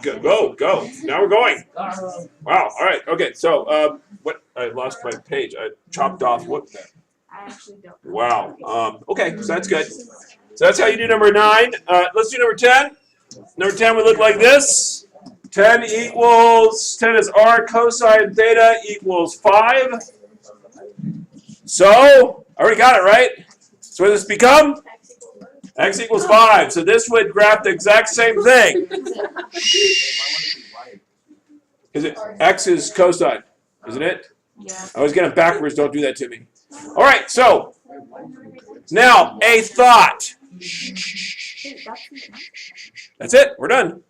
Go. Now we're going. Wow. All right. Okay. So, what? I lost my page. I chopped off. What? I actually don't. Wow. Okay. So that's good. So that's how you do number 9. Let's do number 10. Number 10 would look like this. 10 is r cosine theta equals 5. So, I already got it, right? So what does this become? X equals 5. So this would graph the exact same thing. Is it X is cosine, isn't it? Yeah. I always get it backwards. Don't do that to me. All right. So now a thought. That's it. We're done.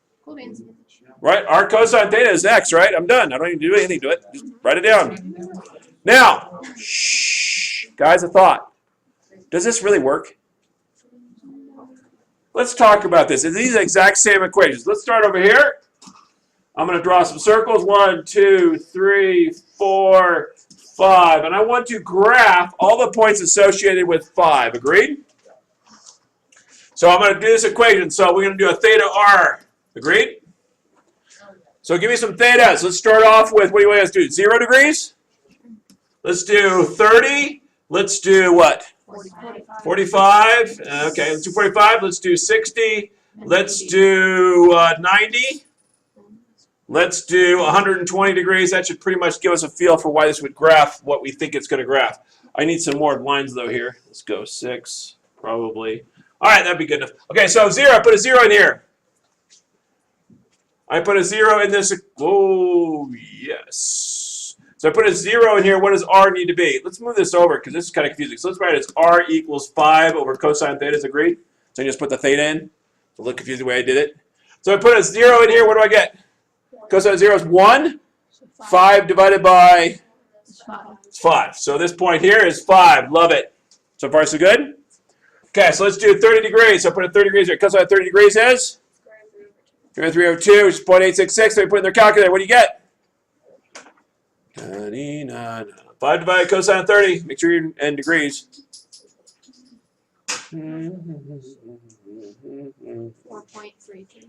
Right? R cosine theta is X, right? I'm done. I don't even do anything to it. Just write it down. Now, guys, a thought. Does this really work? Let's talk about this. These are the exact same equations. Let's start over here. I'm going to draw some circles. 1, 2, 3, 4, 5. And I want to graph all the points associated with 5. Agreed? So I'm going to do this equation. So we're going to do a theta r. Agreed? So give me some thetas. Let's start off with, what do you want us to do? 0 degrees? Let's do 30. Let's do what? 45. Okay, let's do 45. Let's do 60. Let's do 90. Let's do 120 degrees. That should pretty much give us a feel for why this would graph what we think it's going to graph. I need some more lines, though, here. Let's go 6, probably. All right, that'd be good enough. Okay, so 0. I put a 0 in here. I put a 0 in this. Oh, yes. So I put a 0 in here. What does r need to be? Let's move this over because this is kind of confusing. So let's write it as r equals 5 over cosine theta. Is agreed? So I just put the theta in. It's a little confusing the way I did it. So I put a 0 in here. What do I get? Cosine 0 is 1. 5 divided by 5. So this point here is 5. Love it. So far, so good? Okay, so let's do 30 degrees. So I put a 30 degrees here. Cosine 30 degrees is? 302, which is 0.866. So we put in their calculator. What do you get? 5 divided by cosine 30. Make sure you're in degrees. 4.32.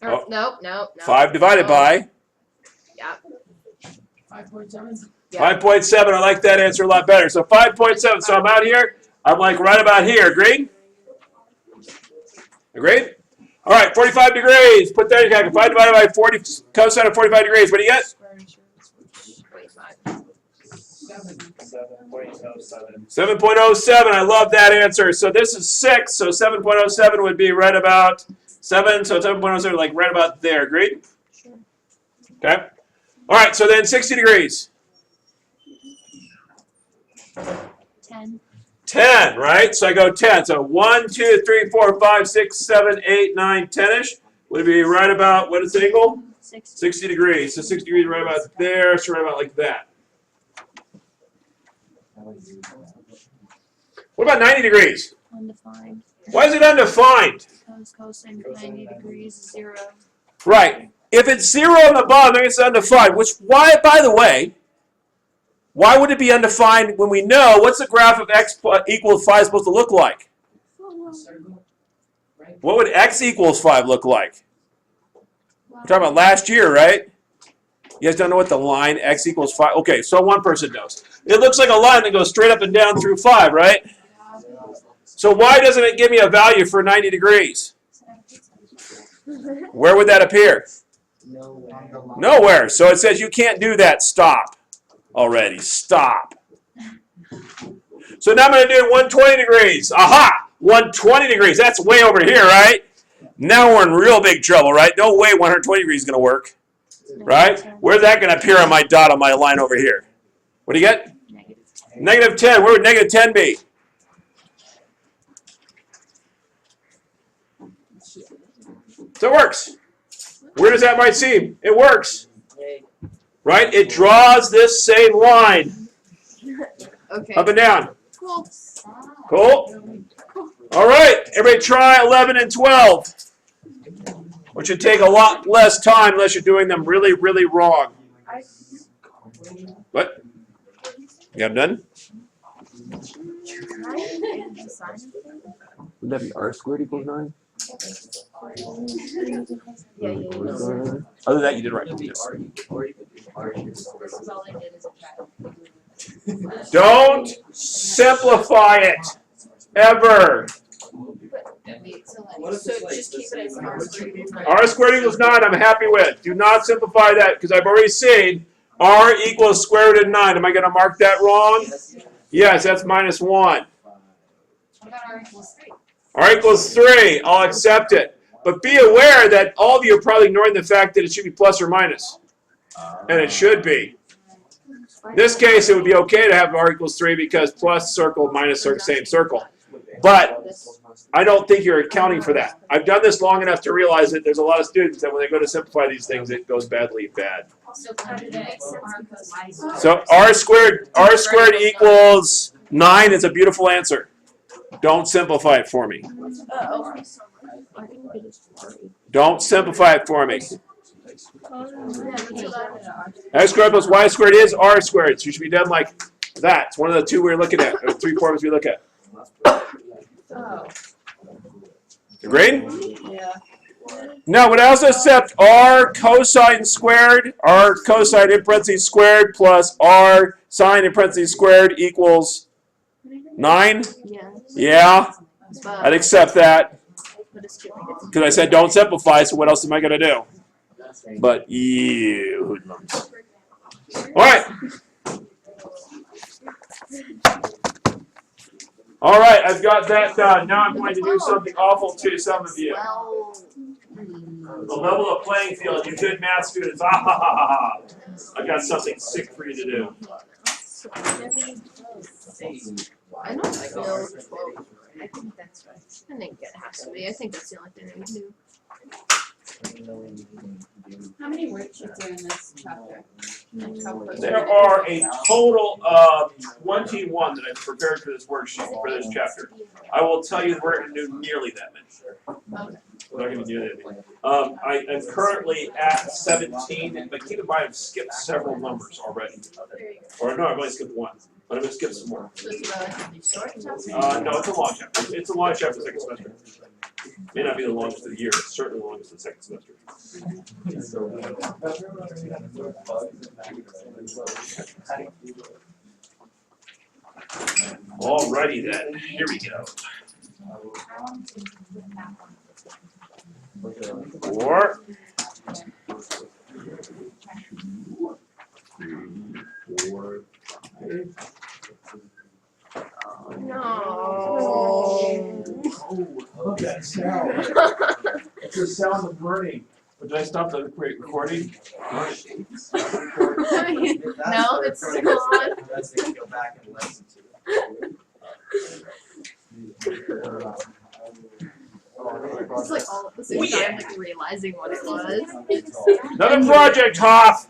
Oh. No. 5 divided by? Yeah. 5.7. 5.7. I like that answer a lot better. So 5.7. So I'm out here. I'm like right about here. Agreed? Agreed? All right, 45 degrees. Put that in your calculator. 5 divided by 40 cosine of 45 degrees. What do you get? 7.07. I love that answer. So this is 6. So 7.07 would be right about 7. So 7.07 like right about there. Agreed? Sure. Okay. All right. So then 60 degrees. 10. 10, right? So I go 10. So 1, 2, 3, 4, 5, 6, 7, 8, 9, 10-ish. Would it be right about, what is the angle? 60 degrees. So 60 degrees right about there. So right about like that. What about 90 degrees? Undefined. Why is it undefined? Because cosine of 90 degrees is 0. Right. If it's 0 on the bottom, then it's undefined. Which, why, by the way, why would it be undefined when we know what's the graph of x equals 5 supposed to look like? What would x equals 5 look like? We're talking about last year, right? You guys don't know what the line x equals 5? Okay, so one person knows. It looks like a line that goes straight up and down through 5, right? So why doesn't it give me a value for 90 degrees? Where would that appear? Nowhere. So it says you can't do that. Stop already. Stop. So now I'm going to do 120 degrees. Aha! 120 degrees. That's way over here, right? Now we're in real big trouble, right? No way 120 degrees is going to work. Right? Where's that going to appear on my dot on my line over here? What do you get? Negative 10. Where would negative 10 be? So it works. Where does that might seem? It works. Right? It draws this same line. Okay. Up and down. Cool. Cool? All right. Everybody try 11 and 12. Which should take a lot less time unless you're doing them really, really wrong. What? You have done? Wouldn't that be r squared equals 9? Yeah, yeah, yeah. Other than that, you did right. This is all I did as a child. Don't simplify it ever. Wait, so just keep it as R squared. R squared equals 9, I'm happy with. Do not simplify that because I've already seen R equals square root of 9. Am I going to mark that wrong? Yes, that's minus 1. What about R equals 3? R equals 3. I'll accept it. But be aware that all of you are probably ignoring the fact that it should be plus or minus. And it should be. In this case, it would be okay to have R equals 3 because plus circle, minus circle, same circle. But I don't think you're accounting for that. I've done this long enough to realize that there's a lot of students that when they go to simplify these things, it goes badly bad. So how did it make sense? So R squared equals 9 is a beautiful answer. Don't simplify it for me. Don't simplify it for me. X squared plus Y squared is R squared. So you should be done like that. It's one of the two we're looking at, or 3 forms we look at. Agreed? Yeah. Now, would I also accept R cosine squared, R cosine in parentheses squared plus R sine in parentheses squared equals 9? Yeah. Yeah, I'd accept that. But it's skipping it. Because I said don't simplify, so what else am I going to do? But you hoodlums. All right. All right, I've got that done. Now I'm going to do something awful to some of you. Well, The level of playing field, you good math students. Ah, ha, ha, ha, ha. I've got something sick for you to do. I don't feel 12. I think that's right. I think it has to be. I think that's the only thing I would do. How many worksheets are in this chapter? There are a total of 21 that I've prepared for this worksheet, for this chapter. I will tell you that we're going to do nearly that many. We're not going to do anything. I am currently at 17, but keep in mind I've skipped several numbers already. Or no, I've only skipped 1, but I'm going to skip some more. So it's a relatively short chapter. No, it's a long chapter. It's a long chapter second semester. May not be the longest of the year, but certainly the longest of the second semester. Alrighty then, here we go. 4, 4, 5. No. Love that sound. It's the sound of burning. But did I stop the recording? No, it's still on. Let's go back and listen to It's like all at the same time, like realizing what it was. Another project, Hoff!